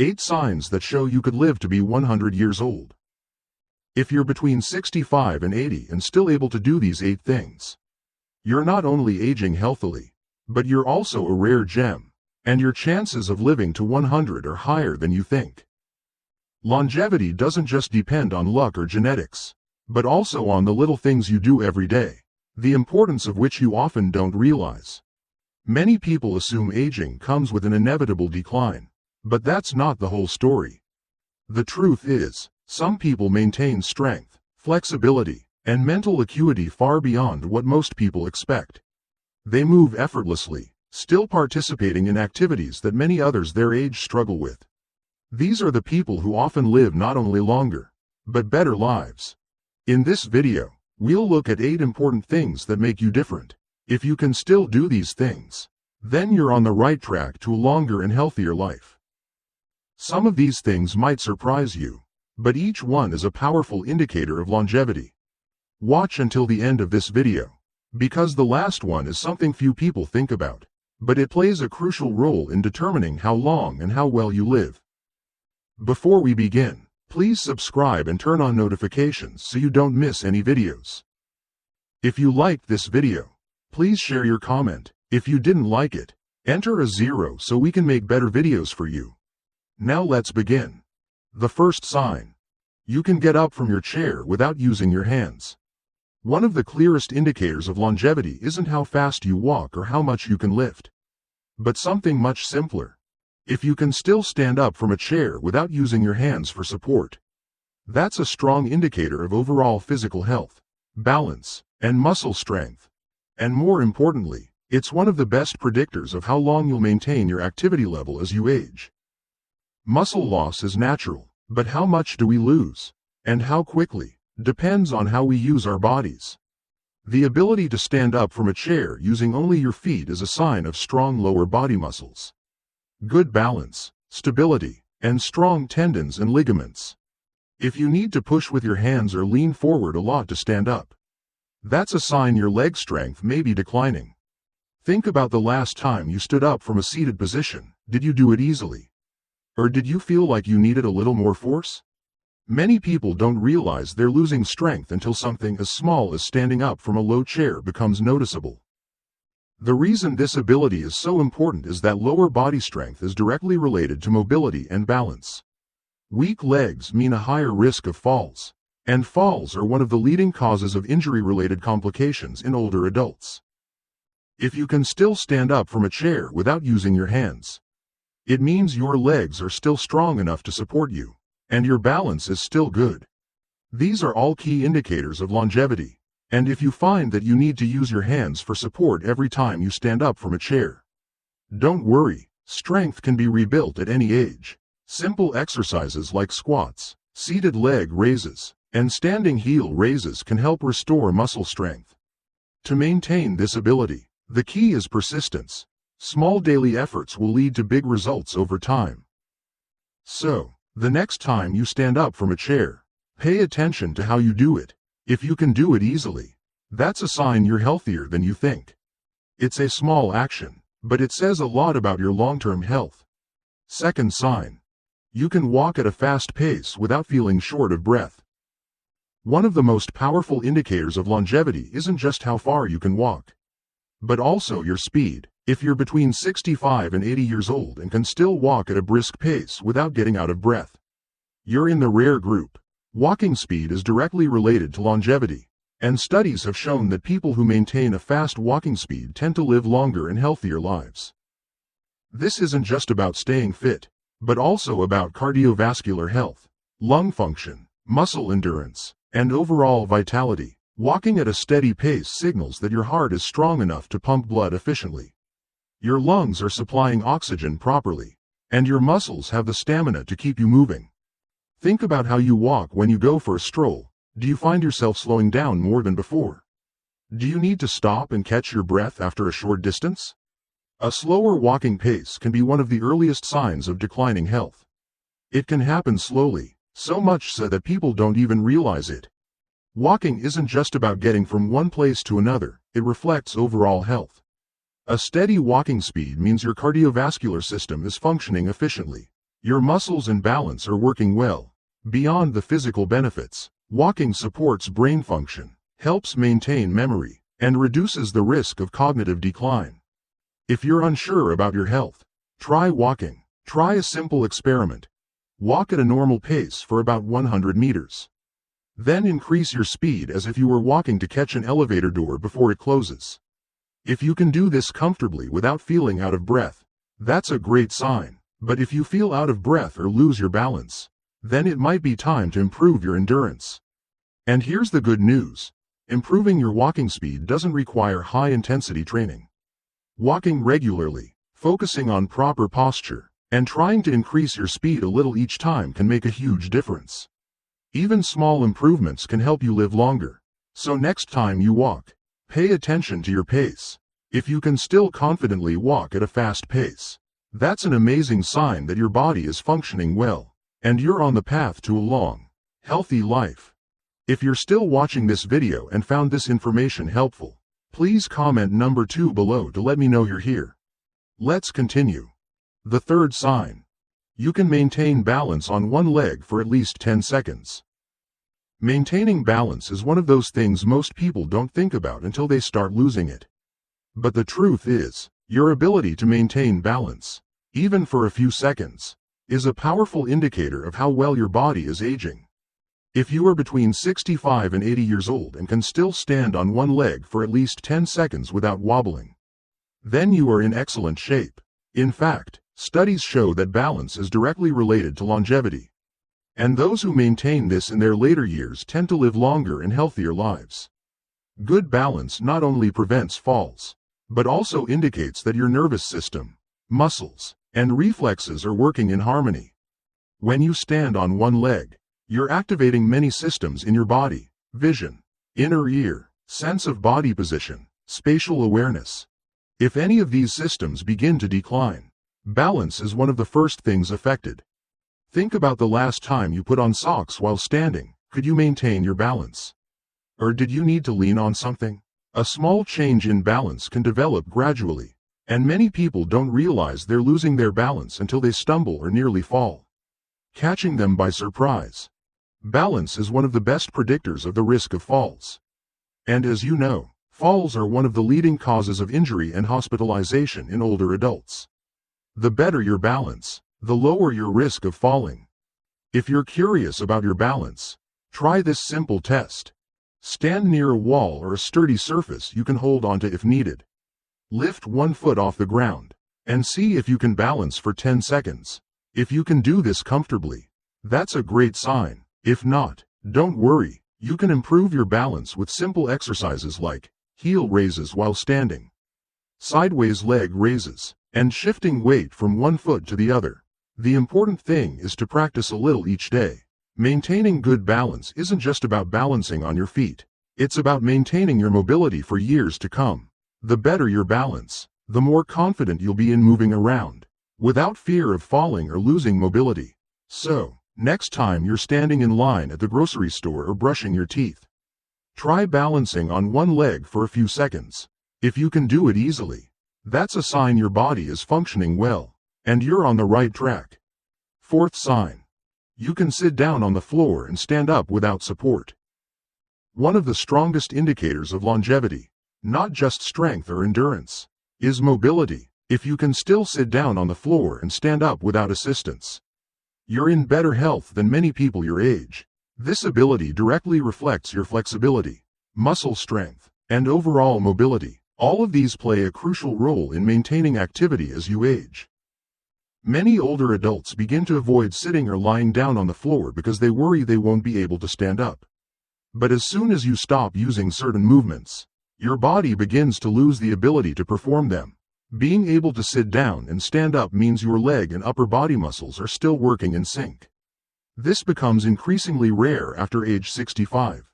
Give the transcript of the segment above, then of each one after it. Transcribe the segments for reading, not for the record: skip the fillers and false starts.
8 signs that show you could live to be 100 years old. If you're between 65 and 80 and still able to do these 8 things, you're not only aging healthily, but you're also a rare gem, and your chances of living to 100 are higher than you think. Longevity doesn't just depend on luck or genetics, but also on the little things you do every day, the importance of which you often don't realize. Many people assume aging comes with an inevitable decline, but that's not the whole story. The truth is, some people maintain strength, flexibility, and mental acuity far beyond what most people expect. They move effortlessly, still participating in activities that many others their age struggle with. These are the people who often live not only longer, but better lives. In this video, we'll look at 8 important things that make you different. If you can still do these things, then you're on the right track to a longer and healthier life. Some of these things might surprise you, but each one is a powerful indicator of longevity. Watch until the end of this video, because the last one is something few people think about, but it plays a crucial role in determining how long and how well you live. Before we begin, please subscribe and turn on notifications so you don't miss any videos. If you liked this video, please share your comment. If you didn't like it, enter a 0 so we can make better videos for you. Now let's begin. The first sign. You can get up from your chair without using your hands. One of the clearest indicators of longevity isn't how fast you walk or how much you can lift, but something much simpler. If you can still stand up from a chair without using your hands for support, that's a strong indicator of overall physical health, balance, and muscle strength. And more importantly, it's one of the best predictors of how long you'll maintain your activity level as you age. Muscle loss is natural, but how much do we lose, and how quickly, depends on how we use our bodies. The ability to stand up from a chair using only your feet is a sign of strong lower body muscles, good balance, stability, and strong tendons and ligaments. If you need to push with your hands or lean forward a lot to stand up, that's a sign your leg strength may be declining. Think about the last time you stood up from a seated position. Did you do it easily? Or did you feel like you needed a little more force? Many people don't realize they're losing strength until something as small as standing up from a low chair becomes noticeable. The reason this ability is so important is that lower body strength is directly related to mobility and balance. Weak legs mean a higher risk of falls, and falls are one of the leading causes of injury-related complications in older adults. If you can still stand up from a chair without using your hands, it means your legs are still strong enough to support you, and your balance is still good. These are all key indicators of longevity, and if you find that you need to use your hands for support every time you stand up from a chair, don't worry, strength can be rebuilt at any age. Simple exercises like squats, seated leg raises, and standing heel raises can help restore muscle strength. To maintain this ability, the key is persistence. Small daily efforts will lead to big results over time. So, the next time you stand up from a chair, pay attention to how you do it. If you can do it easily, that's a sign you're healthier than you think. It's a small action, but it says a lot about your long-term health. Second sign. You can walk at a fast pace without feeling short of breath. One of the most powerful indicators of longevity isn't just how far you can walk, but also your speed. If you're between 65 and 80 years old and can still walk at a brisk pace without getting out of breath, you're in the rare group. Walking speed is directly related to longevity, and studies have shown that people who maintain a fast walking speed tend to live longer and healthier lives. This isn't just about staying fit, but also about cardiovascular health, lung function, muscle endurance, and overall vitality. Walking at a steady pace signals that your heart is strong enough to pump blood efficiently. Your lungs are supplying oxygen properly, and your muscles have the stamina to keep you moving. Think about how you walk when you go for a stroll. Do you find yourself slowing down more than before? Do you need to stop and catch your breath after a short distance? A slower walking pace can be one of the earliest signs of declining health. It can happen slowly, so much so that people don't even realize it. Walking isn't just about getting from one place to another, it reflects overall health. A steady walking speed means your cardiovascular system is functioning efficiently. Your muscles and balance are working well. Beyond the physical benefits, walking supports brain function, helps maintain memory, and reduces the risk of cognitive decline. If you're unsure about your health, try walking. Try a simple experiment. Walk at a normal pace for about 100 meters. Then increase your speed as if you were walking to catch an elevator door before it closes. If you can do this comfortably without feeling out of breath, that's a great sign. But if you feel out of breath or lose your balance, then it might be time to improve your endurance. And here's the good news. Improving your walking speed doesn't require high-intensity training. Walking regularly, focusing on proper posture, and trying to increase your speed a little each time can make a huge difference. Even small improvements can help you live longer. So next time you walk, pay attention to your pace. If you can still confidently walk at a fast pace, that's an amazing sign that your body is functioning well, and you're on the path to a long, healthy life. If you're still watching this video and found this information helpful, please comment number 2 below to let me know you're here. Let's continue. The third sign. You can maintain balance on one leg for at least 10 seconds. Maintaining balance is one of those things most people don't think about until they start losing it. But the truth is, your ability to maintain balance, even for a few seconds, is a powerful indicator of how well your body is aging. If you are between 65 and 80 years old and can still stand on one leg for at least 10 seconds without wobbling, then you are in excellent shape. In fact, studies show that balance is directly related to longevity. And those who maintain this in their later years tend to live longer and healthier lives. Good balance not only prevents falls, but also indicates that your nervous system, muscles, and reflexes are working in harmony. When you stand on one leg, you're activating many systems in your body: vision, inner ear, sense of body position, spatial awareness. If any of these systems begin to decline, balance is one of the first things affected. Think about the last time you put on socks while standing. Could you maintain your balance? Or did you need to lean on something? A small change in balance can develop gradually, and many people don't realize they're losing their balance until they stumble or nearly fall, catching them by surprise. Balance is one of the best predictors of the risk of falls. And as you know, falls are one of the leading causes of injury and hospitalization in older adults. The better your balance, the lower your risk of falling. If you're curious about your balance, try this simple test. Stand near a wall or a sturdy surface you can hold onto if needed. Lift one foot off the ground, and see if you can balance for 10 seconds. If you can do this comfortably, that's a great sign. If not, don't worry, you can improve your balance with simple exercises like heel raises while standing, sideways leg raises, and shifting weight from one foot to the other. The important thing is to practice a little each day. Maintaining good balance isn't just about balancing on your feet. It's about maintaining your mobility for years to come. The better your balance, the more confident you'll be in moving around, without fear of falling or losing mobility. So, next time you're standing in line at the grocery store or brushing your teeth, try balancing on one leg for a few seconds. If you can do it easily, that's a sign your body is functioning well, and you're on the right track. Fourth sign. You can sit down on the floor and stand up without support. One of the strongest indicators of longevity, not just strength or endurance, is mobility. If you can still sit down on the floor and stand up without assistance, you're in better health than many people your age. This ability directly reflects your flexibility, muscle strength, and overall mobility. All of these play a crucial role in maintaining activity as you age. Many older adults begin to avoid sitting or lying down on the floor because they worry they won't be able to stand up. But as soon as you stop using certain movements, your body begins to lose the ability to perform them. Being able to sit down and stand up means your leg and upper body muscles are still working in sync. This becomes increasingly rare after age 65.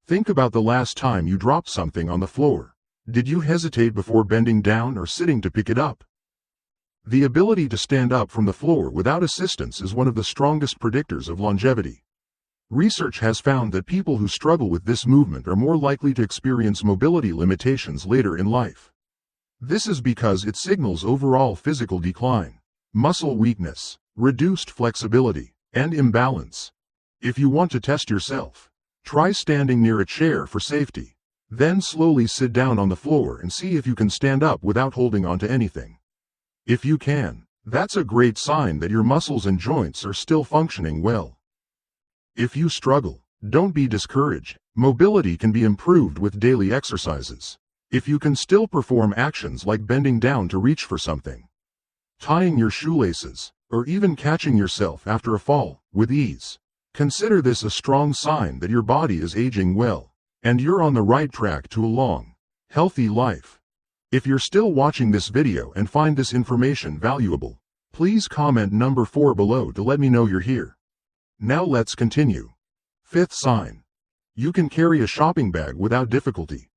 Think about the last time you dropped something on the floor. Did you hesitate before bending down or sitting to pick it up? The ability to stand up from the floor without assistance is one of the strongest predictors of longevity. Research has found that people who struggle with this movement are more likely to experience mobility limitations later in life. This is because it signals overall physical decline, muscle weakness, reduced flexibility, and imbalance. If you want to test yourself, try standing near a chair for safety. Then slowly sit down on the floor and see if you can stand up without holding onto anything. If you can, that's a great sign that your muscles and joints are still functioning well. If you struggle, don't be discouraged. Mobility can be improved with daily exercises. If you can still perform actions like bending down to reach for something, tying your shoelaces, or even catching yourself after a fall with ease, consider this a strong sign that your body is aging well, and you're on the right track to a long, healthy life. If you're still watching this video and find this information valuable, please comment number 4 below to let me know you're here. Now let's continue. 5th sign. You can carry a shopping bag without difficulty.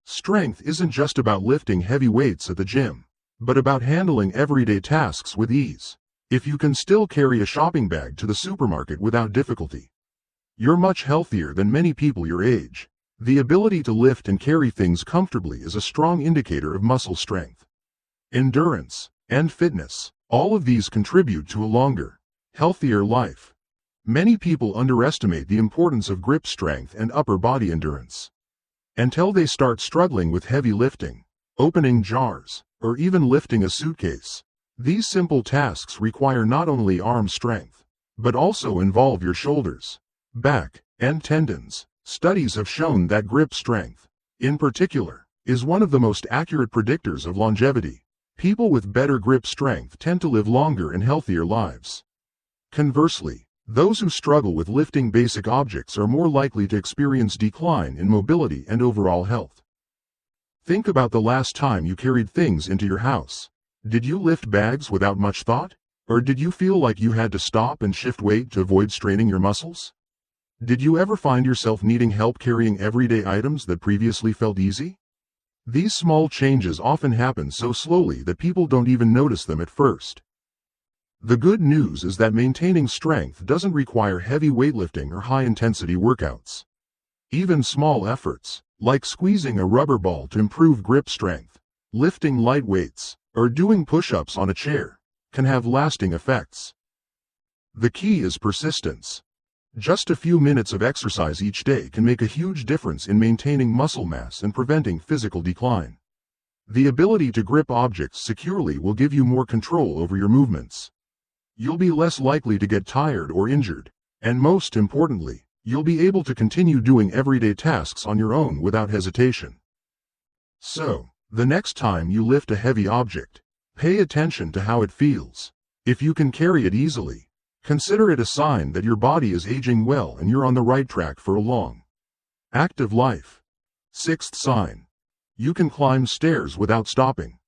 Strength isn't just about lifting heavy weights at the gym, but about handling everyday tasks with ease. If you can still carry a shopping bag to the supermarket without difficulty, you're much healthier than many people your age. The ability to lift and carry things comfortably is a strong indicator of muscle strength, endurance, and fitness. All of these contribute to a longer, healthier life. Many people underestimate the importance of grip strength and upper body endurance until they start struggling with heavy lifting, opening jars, or even lifting a suitcase. These simple tasks require not only arm strength, but also involve your shoulders, back, and tendons. Studies have shown that grip strength, in particular, is one of the most accurate predictors of longevity. People with better grip strength tend to live longer and healthier lives. Conversely, those who struggle with lifting basic objects are more likely to experience decline in mobility and overall health. Think about the last time you carried things into your house. Did you lift bags without much thought? Or did you feel like you had to stop and shift weight to avoid straining your muscles? Did you ever find yourself needing help carrying everyday items that previously felt easy? These small changes often happen so slowly that people don't even notice them at first. The good news is that maintaining strength doesn't require heavy weightlifting or high-intensity workouts. Even small efforts, like squeezing a rubber ball to improve grip strength, lifting light weights, or doing push-ups on a chair, can have lasting effects. The key is persistence. Just a few minutes of exercise each day can make a huge difference in maintaining muscle mass and preventing physical decline. The ability to grip objects securely will give you more control over your movements. You'll be less likely to get tired or injured, and most importantly, you'll be able to continue doing everyday tasks on your own without hesitation. So, the next time you lift a heavy object, pay attention to how it feels. If you can carry it easily, consider it a sign that your body is aging well and you're on the right track for a long, active life. 6th sign. You can climb stairs without stopping.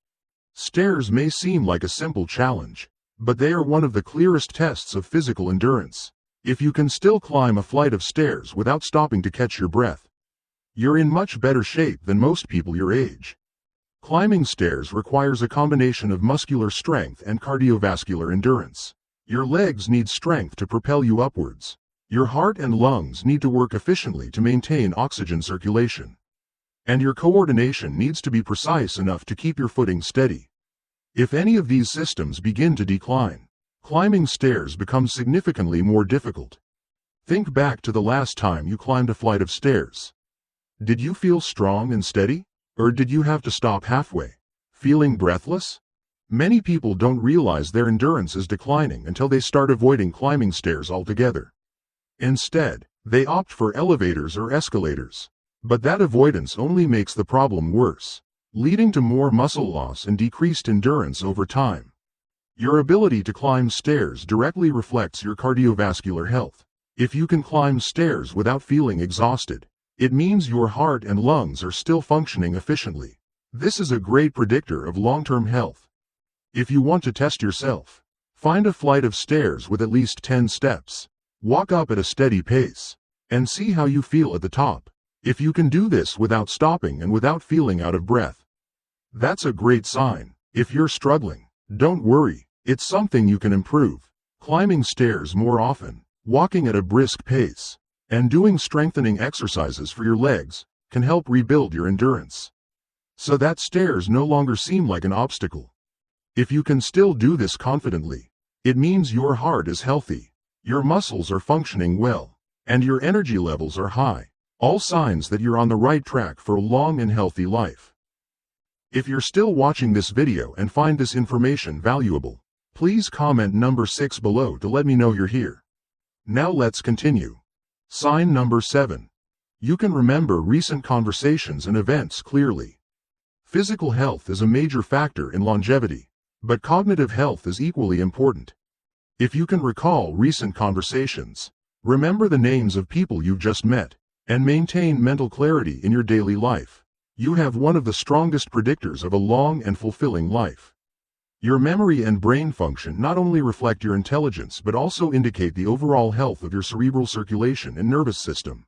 Stairs may seem like a simple challenge, but they are one of the clearest tests of physical endurance. If you can still climb a flight of stairs without stopping to catch your breath, you're in much better shape than most people your age. Climbing stairs requires a combination of muscular strength and cardiovascular endurance. Your legs need strength to propel you upwards. Your heart and lungs need to work efficiently to maintain oxygen circulation. And your coordination needs to be precise enough to keep your footing steady. If any of these systems begin to decline, climbing stairs becomes significantly more difficult. Think back to the last time you climbed a flight of stairs. Did you feel strong and steady? Or did you have to stop halfway, feeling breathless? Many people don't realize their endurance is declining until they start avoiding climbing stairs altogether. Instead, they opt for elevators or escalators. But that avoidance only makes the problem worse, leading to more muscle loss and decreased endurance over time. Your ability to climb stairs directly reflects your cardiovascular health. If you can climb stairs without feeling exhausted, it means your heart and lungs are still functioning efficiently. This is a great predictor of long-term health. If you want to test yourself, find a flight of stairs with at least 10 steps. Walk up at a steady pace, and see how you feel at the top. If you can do this without stopping and without feeling out of breath, that's a great sign. If you're struggling, don't worry, it's something you can improve. Climbing stairs more often, walking at a brisk pace, and doing strengthening exercises for your legs can help rebuild your endurance, so that stairs no longer seem like an obstacle. If you can still do this confidently, It means your heart is healthy, your muscles are functioning well, and your energy levels are high. All signs that you're on the right track for a long and healthy life. If you're still watching this video and find this information valuable, please comment number 6 below to let me know you're here. Now let's continue. Sign number 7. You can remember recent conversations and events clearly. Physical health is a major factor in longevity, but cognitive health is equally important. If you can recall recent conversations, remember the names of people you've just met, and maintain mental clarity in your daily life, you have one of the strongest predictors of a long and fulfilling life. Your memory and brain function not only reflect your intelligence but also indicate the overall health of your cerebral circulation and nervous system.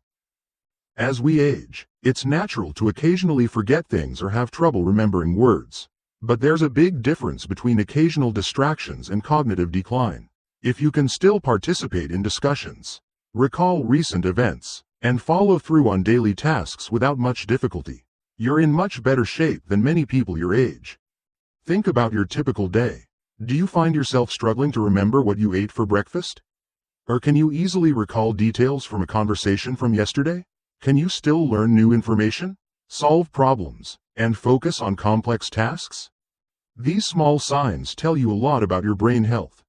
As we age, it's natural to occasionally forget things or have trouble remembering words. But there's a big difference between occasional distractions and cognitive decline. If you can still participate in discussions, recall recent events, and follow through on daily tasks without much difficulty, you're in much better shape than many people your age. Think about your typical day. Do you find yourself struggling to remember what you ate for breakfast? Or can you easily recall details from a conversation from yesterday? Can you still learn new information, solve problems, and focus on complex tasks? These small signs tell you a lot about your brain health.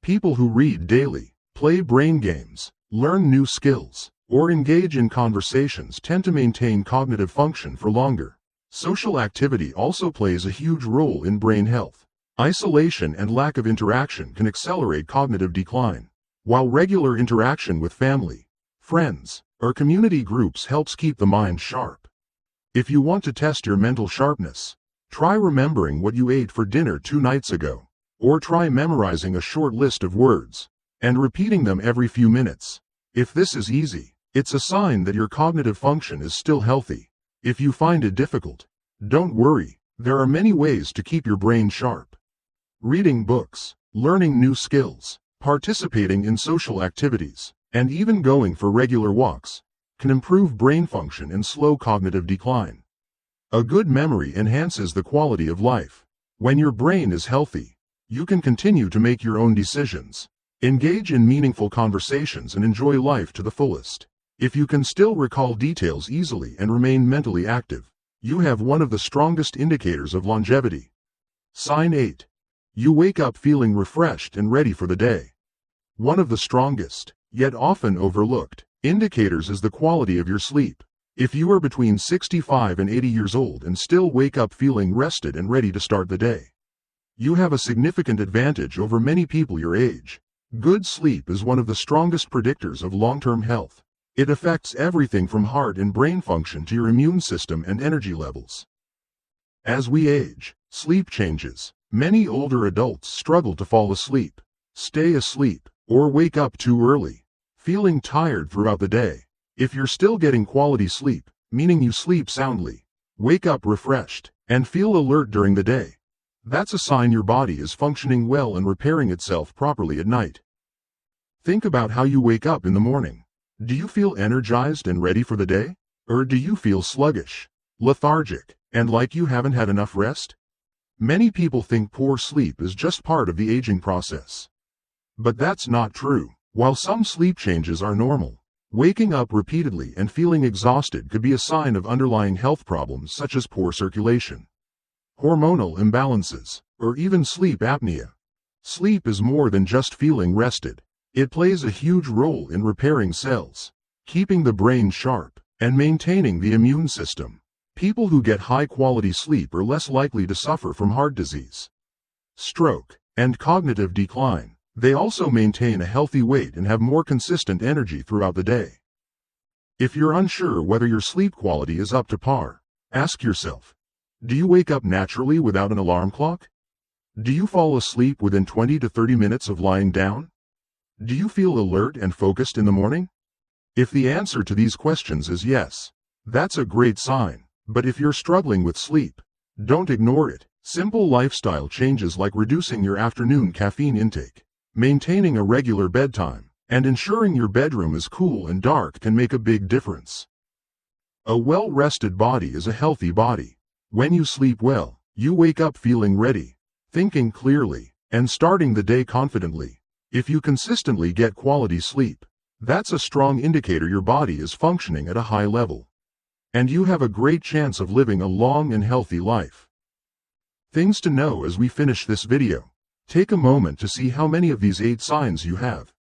People who read daily, play brain games, learn new skills, or engage in conversations tend to maintain cognitive function for longer. Social activity also plays a huge role in brain health. Isolation and lack of interaction can accelerate cognitive decline, while regular interaction with family, friends, or community groups helps keep the mind sharp. If you want to test your mental sharpness, try remembering what you ate for dinner 2 nights ago, or try memorizing a short list of words and repeating them every few minutes. If this is easy, it's a sign that your cognitive function is still healthy. If you find it difficult, don't worry, there are many ways to keep your brain sharp. Reading books, learning new skills, participating in social activities, and even going for regular walks can improve brain function and slow cognitive decline. A good memory enhances the quality of life. When your brain is healthy, you can continue to make your own decisions, engage in meaningful conversations, and enjoy life to the fullest. If you can still recall details easily and remain mentally active, you have one of the strongest indicators of longevity. Sign 8. You wake up feeling refreshed and ready for the day. One of the strongest, yet often overlooked, indicators is the quality of your sleep. If you are between 65 and 80 years old and still wake up feeling rested and ready to start the day, you have a significant advantage over many people your age. Good sleep is one of the strongest predictors of long-term health. It affects everything from heart and brain function to your immune system and energy levels. As we age, sleep changes. Many older adults struggle to fall asleep, stay asleep, or wake up too early, feeling tired throughout the day. If you're still getting quality sleep, meaning you sleep soundly, wake up refreshed, and feel alert during the day, that's a sign your body is functioning well and repairing itself properly at night. Think about how you wake up in the morning. Do you feel energized and ready for the day? Or do you feel sluggish, lethargic, and like you haven't had enough rest? Many people think poor sleep is just part of the aging process. But that's not true. While some sleep changes are normal, waking up repeatedly and feeling exhausted could be a sign of underlying health problems such as poor circulation, hormonal imbalances, or even sleep apnea. Sleep is more than just feeling rested. It plays a huge role in repairing cells, keeping the brain sharp, and maintaining the immune system. People who get high-quality sleep are less likely to suffer from heart disease, stroke, and cognitive decline. They also maintain a healthy weight and have more consistent energy throughout the day. If you're unsure whether your sleep quality is up to par, ask yourself, do you wake up naturally without an alarm clock? Do you fall asleep within 20 to 30 minutes of lying down? Do you feel alert and focused in the morning? If the answer to these questions is yes, that's a great sign. But if you're struggling with sleep, don't ignore it. Simple lifestyle changes like reducing your afternoon caffeine intake, maintaining a regular bedtime, and ensuring your bedroom is cool and dark can make a big difference. A well-rested body is a healthy body. When you sleep well, you wake up feeling ready, thinking clearly, and starting the day confidently. If you consistently get quality sleep, that's a strong indicator your body is functioning at a high level. And you have a great chance of living a long and healthy life. Things to know as we finish this video. Take a moment to see how many of these 8 signs you have.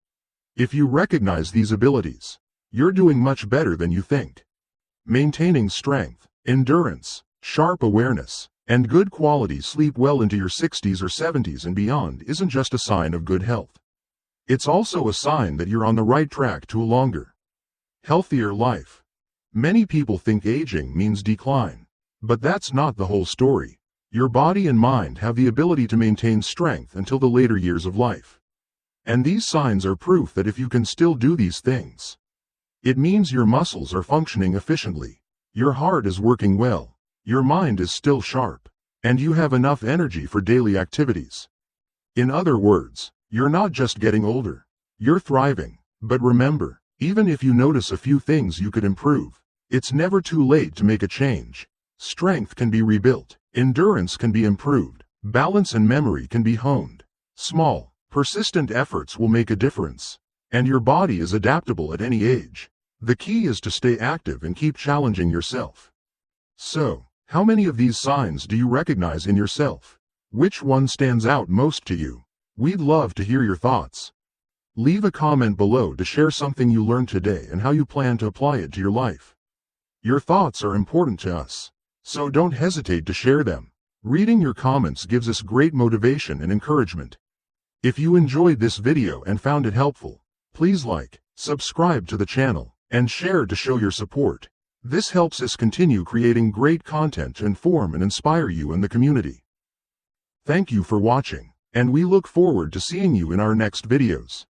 If you recognize these abilities, you're doing much better than you think. Maintaining strength, endurance, sharp awareness, and good quality sleep well into your 60s or 70s and beyond isn't just a sign of good health. It's also a sign that you're on the right track to a longer, healthier life. Many people think aging means decline, but that's not the whole story. Your body and mind have the ability to maintain strength until the later years of life. And these signs are proof that if you can still do these things, it means your muscles are functioning efficiently, your heart is working well, your mind is still sharp, and you have enough energy for daily activities. In other words, you're not just getting older, you're thriving. But remember, even if you notice a few things you could improve, it's never too late to make a change. Strength can be rebuilt, endurance can be improved, balance and memory can be honed. Small, persistent efforts will make a difference, and your body is adaptable at any age. The key is to stay active and keep challenging yourself. So, how many of these signs do you recognize in yourself? Which one stands out most to you? We'd love to hear your thoughts. Leave a comment below to share something you learned today and how you plan to apply it to your life. Your thoughts are important to us, so don't hesitate to share them. Reading your comments gives us great motivation and encouragement. If you enjoyed this video and found it helpful, please like, subscribe to the channel, and share to show your support. This helps us continue creating great content to inform and inspire you and the community. Thank you for watching, and we look forward to seeing you in our next videos.